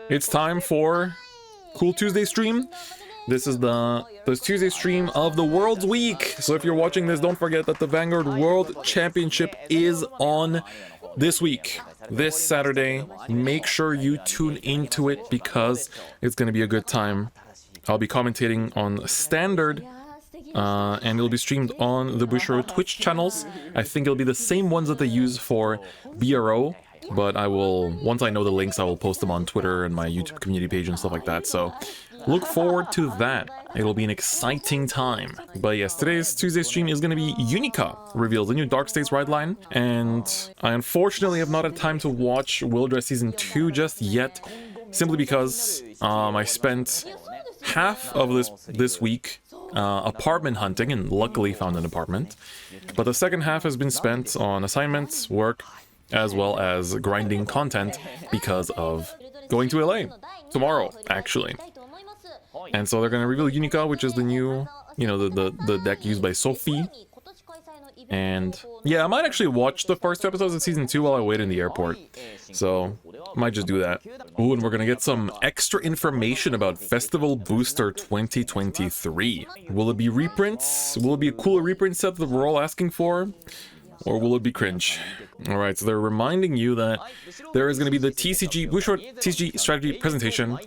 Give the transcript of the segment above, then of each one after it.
It's time for Cool Tuesday stream. This is the Tuesday stream of the World's Week. So if you're watching this, don't forget that the Vanguard World Championship is on this week, this Saturday. Make sure you tune into it because it's going to be a good time. I'll be commentating on Standard, and it'll be streamed on the Bushiroad Twitch channels. I think it'll be the same ones that they use for BRO, but I will, once I know the links, I will post them on Twitter and my YouTube community page and stuff like that. So look forward to that. It'll be an exciting time. But yes, today's Tuesday stream is going to be Unica reveals the new Dark States rideline, and I unfortunately have not had time to watch Wildress Season 2 just yet, simply because I spent half of this week apartment hunting and luckily found an apartment, but the second half has been spent on assignments, work, as well as grinding content because of going to LA tomorrow, actually. And so they're going to reveal Unica, which is the new, the deck used by Sophie. And yeah, I might actually watch the first 2 episodes of Season 2 while I wait in the airport. So might just do that. Ooh, and we're gonna get some extra information about Festival Booster 2023. Will it be reprints? Will it be a cool reprint set that we're all asking for? Or will it be cringe? Alright, so they're reminding you that there is going to be the Bushiroad TCG strategy presentation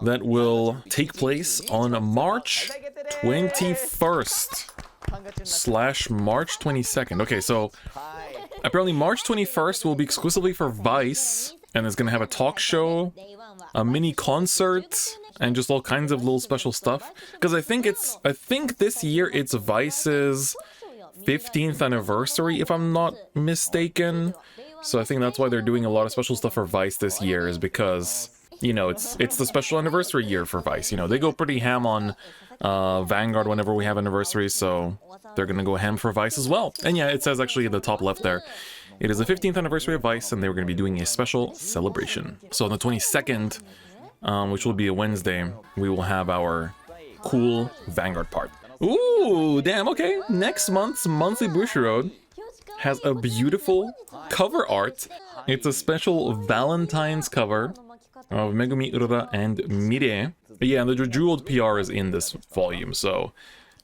that will take place on March 21st / March 22nd. Okay, so apparently March 21st will be exclusively for Vice, and it's going to have a talk show, a mini concert, and just all kinds of little special stuff. Because I think this year it's Vice's 15th anniversary, if I'm not mistaken. So I think that's why they're doing a lot of special stuff for Vice this year, is because, it's the special anniversary year for Vice. They go pretty ham on Vanguard whenever we have anniversaries, so they're gonna go ham for Vice as well. And yeah, it says actually at the top left there, it is the 15th anniversary of Vice, and they were gonna be doing a special celebration. So on the 22nd, which will be a Wednesday, we will have our cool Vanguard part. Ooh, damn, okay. Next month's monthly Bushiroad has a beautiful cover art. It's a special Valentine's cover of Megumi Urara and Mire. But yeah, the Jeweled PR is in this volume, so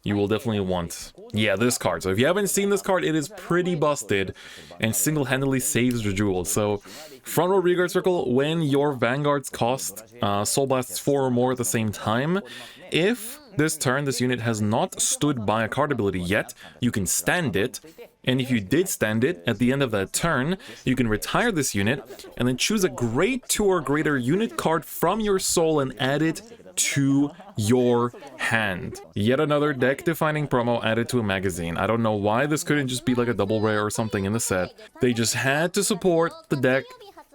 you will definitely want, this card. So if you haven't seen this card, it is pretty busted and single-handedly saves Jeweled. So front row Reguard Circle, when your Vanguards cost Soul Blasts 4 or more at the same time, if this turn this unit has not stood by a card ability yet, you can stand it. And if you did stand it, at the end of that turn, you can retire this unit and then choose a grade 2 or greater unit card from your soul and add it to your hand. Yet another deck-defining promo added to a magazine. I don't know why this couldn't just be like a double rare or something in the set. They just had to support the deck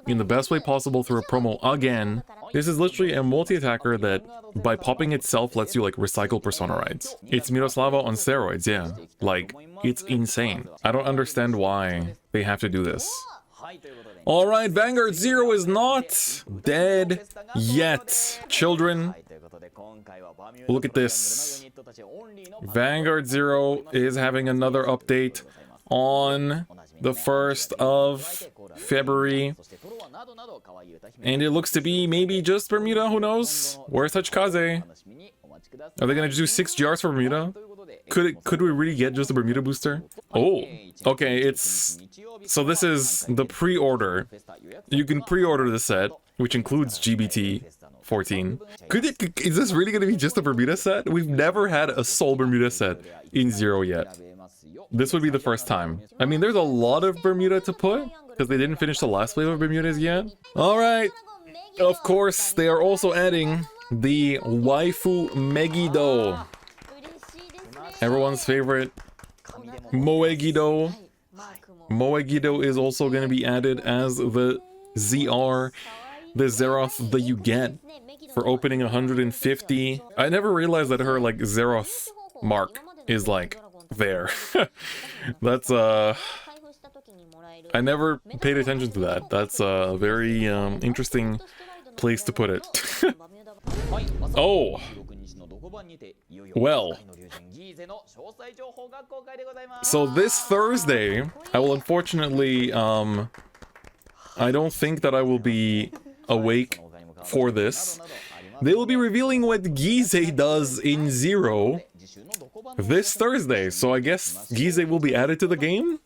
in the best way possible through a promo again. This is literally a multi-attacker that, by popping itself, lets you, recycle Persona Rides. It's Miroslava on steroids, yeah. It's insane. I don't understand why they have to do this. Alright, Vanguard 0 is not dead yet. Children, look at this. Vanguard 0 is having another update on the 1st of February. And it looks to be maybe just Bermuda, who knows? Where's Hachikaze? Are they gonna do 6 GRs for Bermuda? Could we really get just a Bermuda booster? Oh, okay, so this is the pre-order. You can pre-order the set, which includes GBT 14. Is this really gonna be just a Bermuda set? We've never had a Soul Bermuda set in 0 yet. This would be the first time. I mean, there's a lot of Bermuda to put, because they didn't finish the last wave of Bermudas yet. Alright, of course, they are also adding the Waifu Megiddo. Everyone's favorite Moegido. Moegido is also going to be added as the ZR, the Zeroth that you get for opening 150. I never realized that her Zeroth mark is there. That's I never paid attention to that. That's a very interesting place to put it. Oh, well, so this Thursday I will unfortunately I don't think that I will be awake for this. They will be revealing what Gizeh does in Zero this Thursday. So I guess Gizeh will be added to the game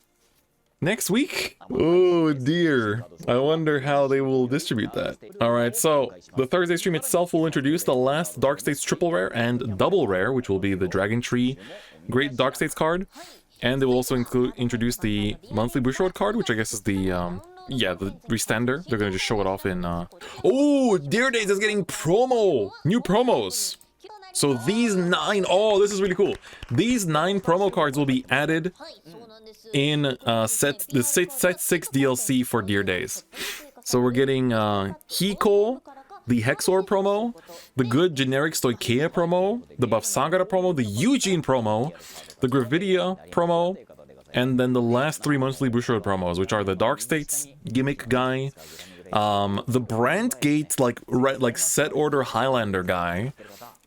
next week? Oh dear. I wonder how they will distribute that. Alright, so the Thursday stream itself will introduce the last Dark States triple rare and double rare, which will be the Dragon Tree Great Dark States card. And they will also introduce the monthly Bushiroad card, which I guess is the the restander. They're gonna just show it off in Oh, Dear Days is getting new promos. So these 9, oh, this is really cool. These 9 promo cards will be added in set 6 DLC for Dear Days. So we're getting Hiko, the Hexor promo, the good generic Stoicheia promo, the Buff Sagara promo, the Eugene promo, the Gravidia promo, and then the last 3 monthly Bushiroad promos, which are the Dark States gimmick guy, the Brandgate like set order Highlander guy,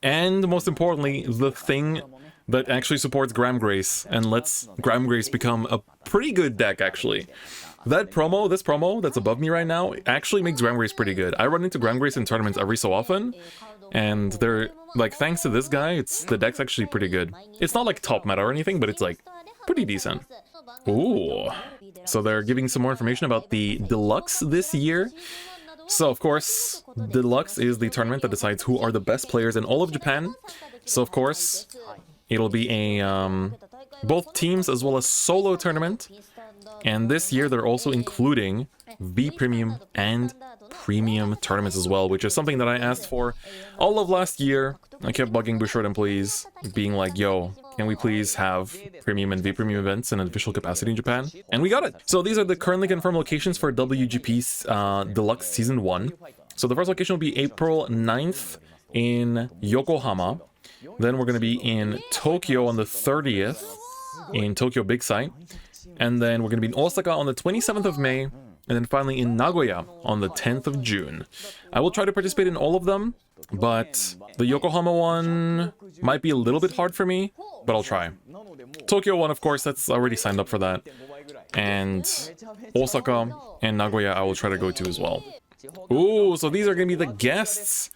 and most importantly, the thing that actually supports Graham Grace and lets Graham Grace become a pretty good deck, actually. This promo that's above me right now, actually makes Graham Grace pretty good. I run into Graham Grace in tournaments every so often, and they're, like, thanks to this guy, the deck's actually pretty good. It's not like top meta or anything, but it's, like, pretty decent. Ooh. So they're giving some more information about the Deluxe this year. So, of course, Deluxe is the tournament that decides who are the best players in all of Japan. So, of course, it'll be a both teams as well as solo tournament. And this year, they're also including V Premium and Premium tournaments as well, which is something that I asked for all of last year. I kept bugging Bushiroad employees, being like, yo, can we please have Premium and V Premium events in an official capacity in Japan? And we got it! So these are the currently confirmed locations for WGP's Deluxe Season 1. So the first location will be April 9th in Yokohama. Then we're going to be in Tokyo on the 30th, in Tokyo Big Sight. And then we're going to be in Osaka on the 27th of May, and then finally in Nagoya on the 10th of June. I will try to participate in all of them, but the Yokohama one might be a little bit hard for me, but I'll try. Tokyo one, of course, that's already signed up for that. And Osaka and Nagoya I will try to go to as well. Ooh, so these are going to be the guests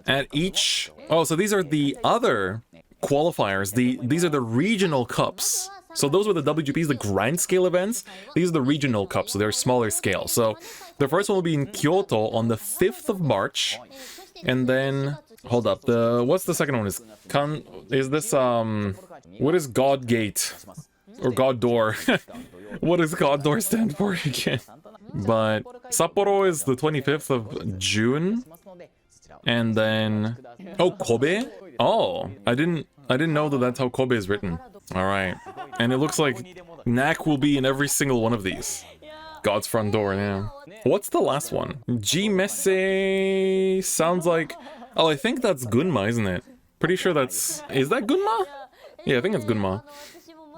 at each... Oh, so these are the other qualifiers. These are the regional cups. So those were the WGPs, the grand scale events. These are the regional cups, so they're smaller scale. So the first one will be in Kyoto on the 5th of March. And then, hold up, what's the second one? Is this, what is God Gate? Or God Door? What does God Door stand for again? But Sapporo is the 25th of June. And then, oh, Kobe? Oh, I didn't know that that's how Kobe is written. All right. And it looks like Knack will be in every single one of these. God's front door, yeah. What's the last one? G-Messe sounds like... Oh, I think that's Gunma, isn't it? Pretty sure that's... Is that Gunma? Yeah, I think it's Gunma.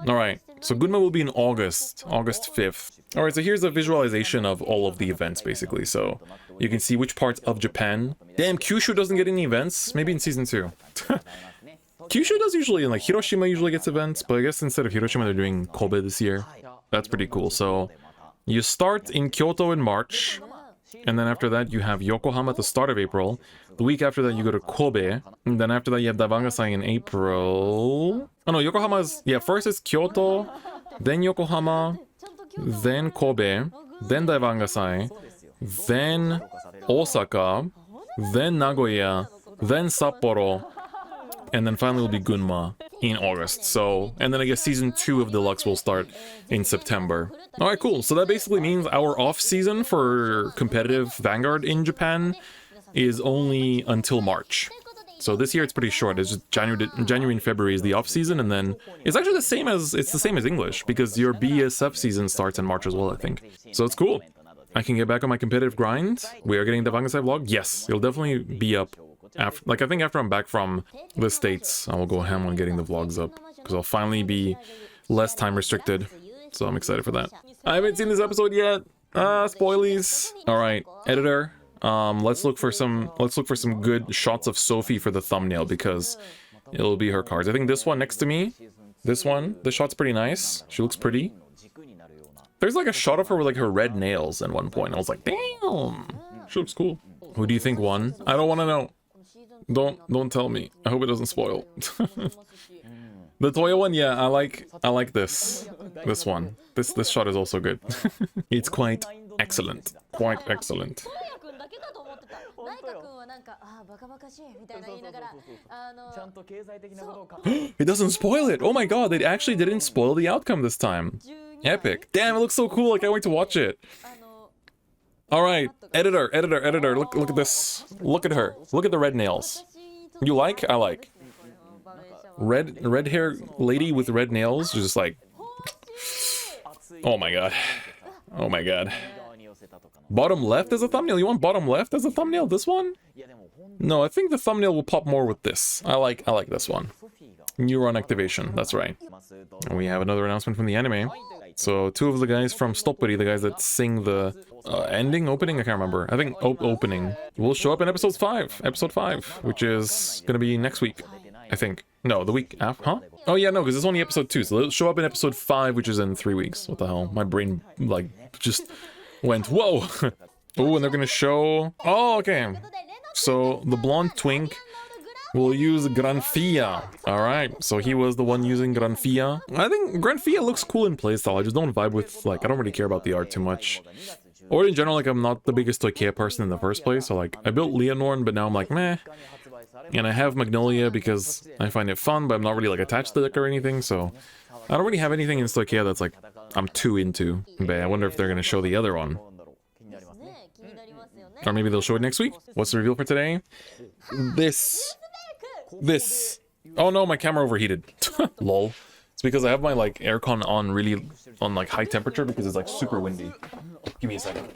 Alright, so Gunma will be in August 5th. Alright, so here's a visualization of all of the events, basically. So you can see which parts of Japan... Damn, Kyushu doesn't get any events? Maybe in Season 2. Kyushu does usually, and like Hiroshima usually gets events, but I guess instead of Hiroshima they're doing Kobe this year. That's pretty cool. So you start in Kyoto in March, and then after that you have Yokohama at the start of April. The week after that you go to Kobe, and then after that you have Davangasai in April. Oh no, Yokohama's... Yeah, first is Kyoto, then Yokohama, then Kobe, then Davangasai, then Osaka, then Nagoya, then Sapporo, and then finally will be Gunma in August. So, and then I guess Season 2 of Deluxe will start in September. Alright, cool. So that basically means our off-season for competitive Vanguard in Japan is only until March. So this year it's pretty short. It's just January and February is the off-season, and then it's actually the same as English, because your BSF season starts in March as well, I think. So it's cool. I can get back on my competitive grind. We are getting the Vanguard vlog. Yes, it'll definitely be up. After, like, I think after I'm back from the States, I will go ham on getting the vlogs up, because I'll finally be less time restricted. So I'm excited for that. I haven't seen this episode yet. Spoilies. All right, editor. Let's look for some good shots of Sophie for the thumbnail, because it'll be her cards. I think this one next to me, this shot's pretty nice. She looks pretty. There's like a shot of her with like her red nails at one point. I was like, damn, she looks cool. Who do you think won? I don't want to know. Don't tell me. I hope it doesn't spoil. The Toya one, yeah, I like this one. This shot is also good. It's quite excellent. Quite excellent. It doesn't spoil it. Oh my god, they actually didn't spoil the outcome this time. Epic. Damn, it looks so cool. I can't wait to watch it. All right, editor. Look at this. Look at her. Look at the red nails. You like? I like. Red hair lady with red nails, just like, oh my god. Oh my god. Bottom left as a thumbnail? You want bottom left as a thumbnail? This one? No, I think the thumbnail will pop more with this. I like this one. Neuron activation, that's right. And we have another announcement from the anime. So 2 of the guys from Stopperi, the guys that sing the opening, I can't remember. I think opening, will show up in episode 5, which is gonna be next week, I think. No, the week after, huh? Oh yeah, no, because it's only episode 2, so it'll show up in episode 5, which is in 3 weeks. What the hell? My brain, like, just went, whoa! Oh, and they're gonna show... Oh, okay. So, the blonde twink will use Granfia. Alright, so he was the one using Granfia. I think Granfia looks cool in playstyle, I just don't vibe with, like, I don't really care about the art too much. Or in general, like, I'm not the biggest Toikea person in the first place, so, like, I built Leonorn, but now I'm like, meh. And I have Magnolia because I find it fun, but I'm not really, like, attached to it or anything, so... I don't really have anything in Stoikea that's, like, I'm too into. But I wonder if they're gonna show the other one. Or maybe they'll show it next week? What's the reveal for today? This. Oh no, my camera overheated. Lol. It's because I have my, like, aircon on really, on, like, high temperature because it's, like, super windy. Give me a second.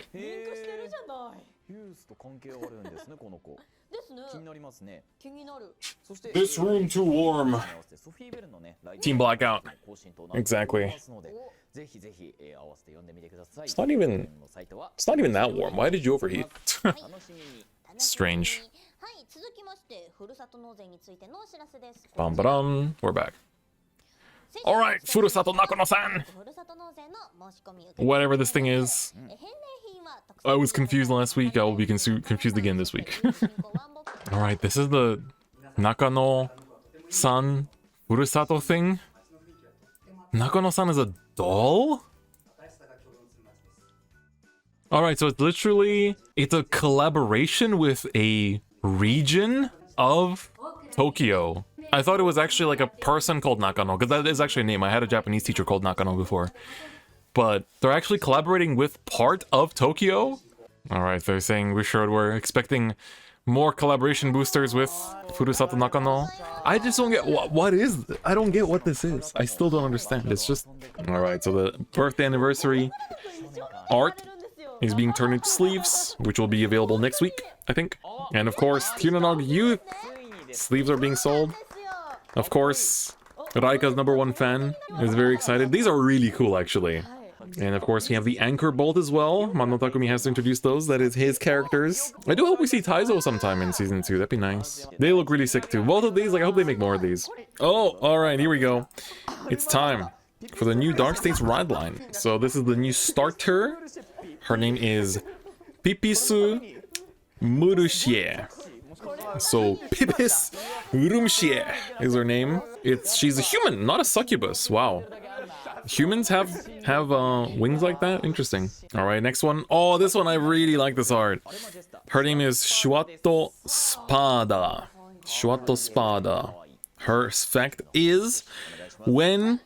This room too warm. Team blackout. Exactly. It's not even that warm. Why did you overheat? Strange. Bam. We're back. Alright, Furusato Nakono-san! Whatever this thing is. I was confused last week, I will be confused again this week. Alright, this is the Nakano-san Furusato thing. Nakano-san is a doll? Alright, so it's a collaboration with a region of Tokyo. I thought it was actually like a person called Nakano, because that is actually a name. I had a Japanese teacher called Nakano before. But they're actually collaborating with part of Tokyo? Alright, they're saying we're expecting more collaboration boosters with Furusato Nakano. I just don't get what is this? I don't get what this is. I still don't understand. It's just... Alright, so the birthday anniversary art is being turned into sleeves, which will be available next week, I think. And of course, Tiranog Youth sleeves are being sold. Of course, Raika's #1 fan is very excited. These are really cool, actually. And of course, we have the Anchor Bolt as well. Mano Takumi has to introduce those. That is his characters. I do hope we see Taizo sometime in Season 2. That'd be nice. They look really sick, too. Both of these, like, I hope they make more of these. Oh, alright, here we go. It's time for the new Dark States rideline. So this is the new starter. Her name is Pipisu Murushie. So Pipis Urumshie is her name. She's a human, not a succubus. Wow. Humans have wings like that? Interesting. Alright, next one. Oh, this one, I really like this art. Her name is Shuato Spada. Shuato Spada. Her fact is, when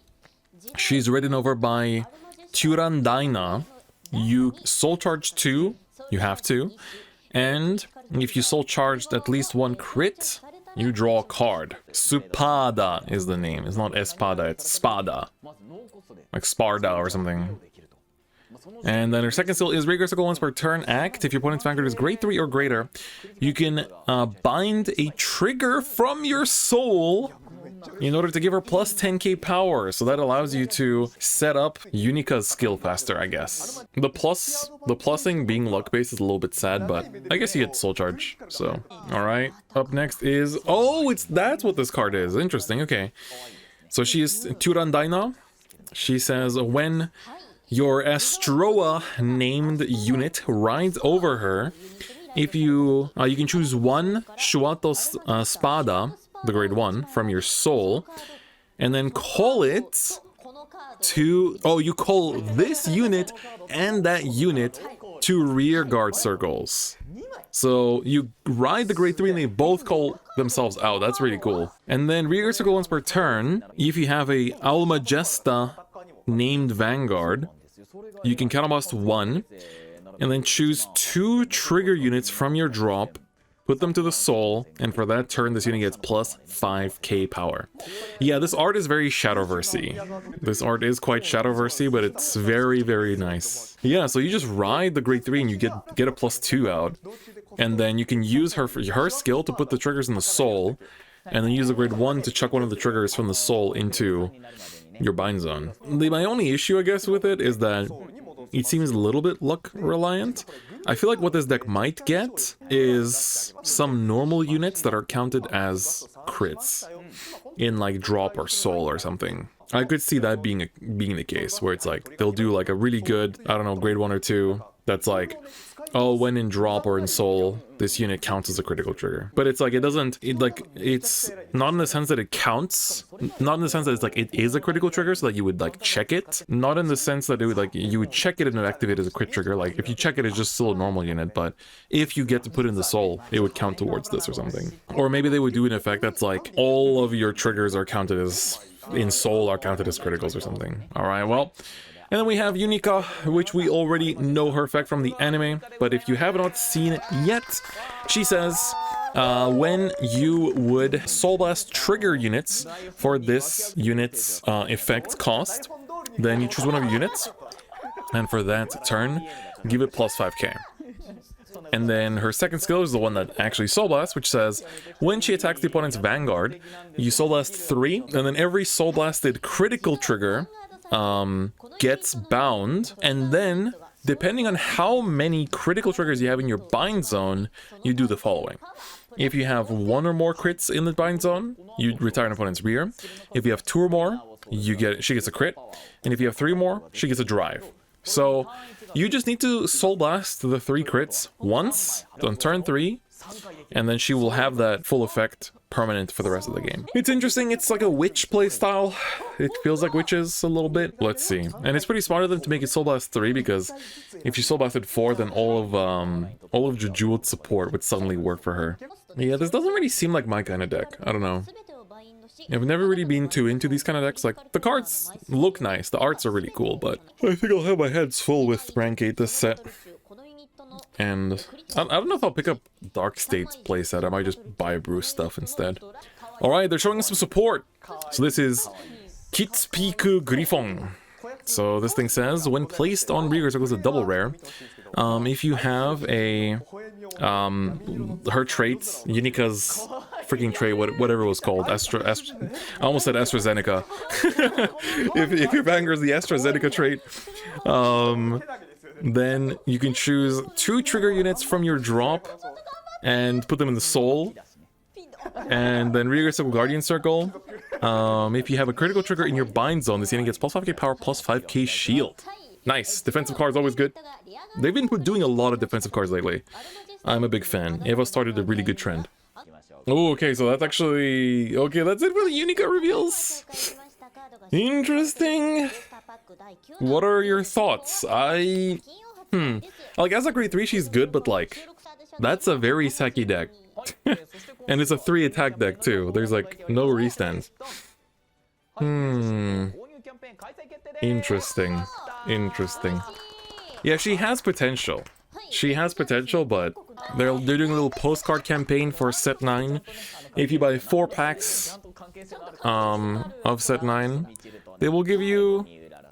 she's ridden over by Turandaina, you soul charge 2, you have to, and if you soul charged at least 1 crit, you draw a card. Supada is the name. It's not Espada, it's Spada. Like Sparda or something. And then her second skill is regular circle once per turn act. If your opponent's Vanguard is grade 3 or greater, you can bind a trigger from your soul in order to give her plus 10k power. So that allows you to set up Unica's skill faster, I guess. The plussing being luck based is a little bit sad, but I guess you get soul charge. So, alright. Up next is... Oh, that's what this card is. Interesting, okay. So she is Turandaina. She says, when your Astroa named unit rides over her, if you you can choose one Shuato Spada, the grade 1, from your soul, and then call it to... Oh, you call this unit and that unit to rear guard circles. So you ride the grade 3 and they both call themselves out. That's really cool. And then rear guard circle once per turn, if you have a Almagesta named Vanguard, you can counterblast 1 and then choose 2 trigger units from your drop, put them to the soul, and for that turn this unit gets plus 5k power. Yeah, this art is very Shadowverse-y. This art is quite Shadowverse-y, but it's very, very nice. Yeah, so you just ride the grade 3 and you get a plus 2 out, and then you can use her skill to put the triggers in the soul, and then use the grade 1 to chuck one of the triggers from the soul into your bind zone. My only issue, I guess, with it is that it seems a little bit luck reliant. I feel like what this deck might get is some normal units that are counted as crits in like drop or soul or something. I could see that being the case, where it's like they'll do like a really good, I don't know, grade 1 or 2 that's like, oh, when in drop or in soul, this unit counts as a critical trigger. But it's like, it's not in the sense that it counts, not in the sense that it's like, it is a critical trigger, so that you would like check it. Not in the sense that it would like, you would check it and activate as a crit trigger. Like if you check it, it's just still a normal unit, but if you get to put in the soul, it would count towards this or something. Or maybe they would do an effect that's like, all of your triggers are counted as, in soul are counted as criticals or something. All right, well. And then we have Unica, which we already know her effect from the anime, but if you have not seen it yet, she says, when you would Soul Blast trigger units for this unit's effect cost, then you choose one of your units, and for that turn, give it plus 5k. And then her second skill is the one that actually Soul Blasts, which says, when she attacks the opponent's Vanguard, you Soul Blast 3, and then every Soul Blasted critical trigger gets bound, and then depending on how many critical triggers you have in your bind zone, you do the following. If you have 1 or more crits in the bind zone, you retire an opponent's rear. If you have 2 or more, she gets a crit, and if you have 3 more, she gets a drive. So you just need to Soul Blast the 3 crits once on turn 3, and then she will have that full effect permanent for the rest of the game. It's interesting, it's like a witch playstyle. It feels like witches a little bit. Let's see. And it's pretty smart of them to make it Soul Blast 3, because if you Soul Blasted 4, then all of Jejul's support would suddenly work for her. Yeah, this doesn't really seem like my kind of deck. I don't know. I've never really been too into these kind of decks. Like, the cards look nice, the arts are really cool, but I think I'll have my hands full with Rank 8 this set. And I don't know if I'll pick up Dark State's playset. I might just buy Bruce stuff instead. Alright, they're showing us some support. So this is Kitspiku Griffon. So this thing says, when placed on rear circles, a double rare. If you have a her traits, Unica's freaking trait, whatever it was called, I almost said AstraZeneca. if your Vanguard is the AstraZeneca trait, then you can choose 2 trigger units from your drop and put them in the soul, and then rear circle guardian circle. If you have a critical trigger in your bind zone, this unit gets plus 5k power, plus 5k shield. Nice. Defensive cards always good. They've been doing a lot of defensive cards lately. I'm a big fan. Eva started a really good trend. Oh, okay, so that's actually... Okay, that's it for the Unica reveals. Interesting. What are your thoughts? Like, as a grade 3, she's good, but like, that's a very Saki deck. And it's a 3 attack deck too. There's like no restands. Interesting. Interesting. Yeah, she has potential. She has potential, but they're doing a little postcard campaign for set 9. If you buy 4 packs of set 9, they will give you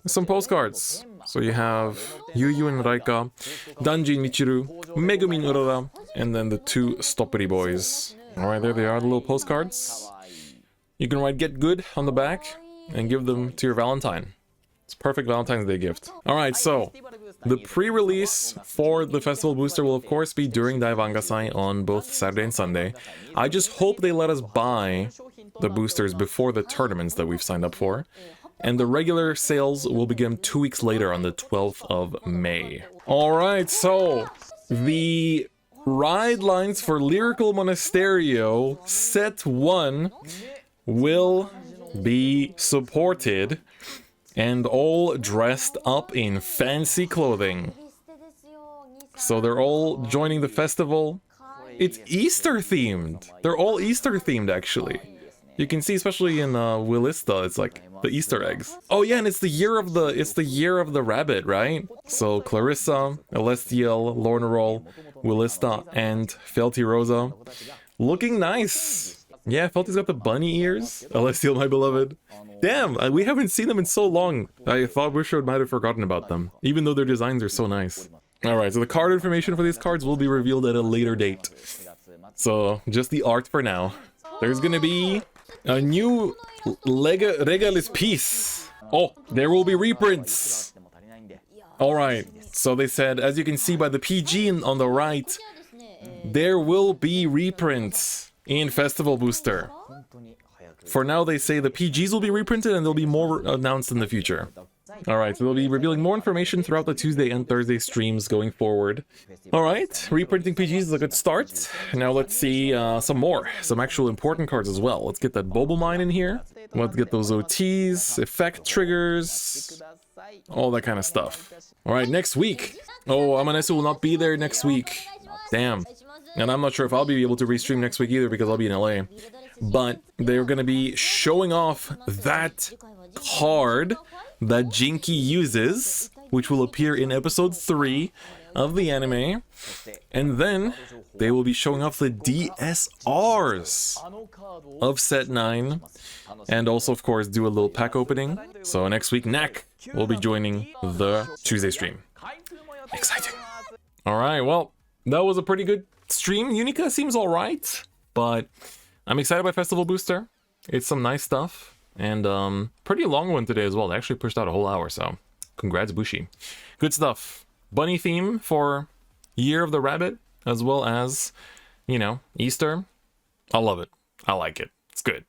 some postcards. So you have Yu and Raika, Danji Michiru, Megumin Urara, and then the 2 Stopperi boys. Alright, there they are, the little postcards. You can write "Get Good" on the back and give them to your Valentine. It's a perfect Valentine's Day gift. Alright, so the pre-release for the festival booster will of course be during Daivangasai on both Saturday and Sunday. I just hope they let us buy the boosters before the tournaments that we've signed up for. And the regular sales will begin 2 weeks later on the 12th of May. Alright, so the Ride lines for Lyrical Monasterio Set 1 will be supported, and all dressed up in fancy clothing. So they're all joining the festival. It's Easter themed. They're all Easter themed, actually. You can see, especially in Willista, it's like the Easter eggs. Oh yeah, and it's the year of the rabbit, right? So Clarissa, Celestial, Lornerol, Willista, and Felty Rosa, looking nice. Yeah, Felty's got the bunny ears. Celestial, my beloved. Damn, we haven't seen them in so long. I thought Wishroad might have forgotten about them, even though their designs are so nice. Alright, so the card information for these cards will be revealed at a later date. So, just the art for now. There's gonna be a new Regalis piece. Oh, there will be reprints. Alright, so they said, as you can see by the PG on the right, there will be reprints in Festival Booster. For now, they say the PGs will be reprinted and there'll be more announced in the future. Alright, so they'll be revealing more information throughout the Tuesday and Thursday streams going forward. Alright, reprinting PGs is a good start. Now let's see some actual important cards as well. Let's get that Bobo Mine in here. Let's get those OTs, effect triggers, all that kind of stuff. Alright, next week. Oh, Amanesu will not be there next week. Damn. And I'm not sure if I'll be able to restream next week either because I'll be in LA. But they're going to be showing off that card that Jinky uses, which will appear in episode 3 of the anime. And then they will be showing off the DSRs of set 9. And also, of course, do a little pack opening. So next week, Nak will be joining the Tuesday stream. Exciting. Alright, well, that was a pretty good stream. Unica seems alright, but I'm excited by Festival Booster. It's some nice stuff. And pretty long one today as well. They actually pushed out a whole hour, so congrats, Bushi. Good stuff. Bunny theme for Year of the Rabbit, as well as, you know, Easter. I love it. I like it. It's good.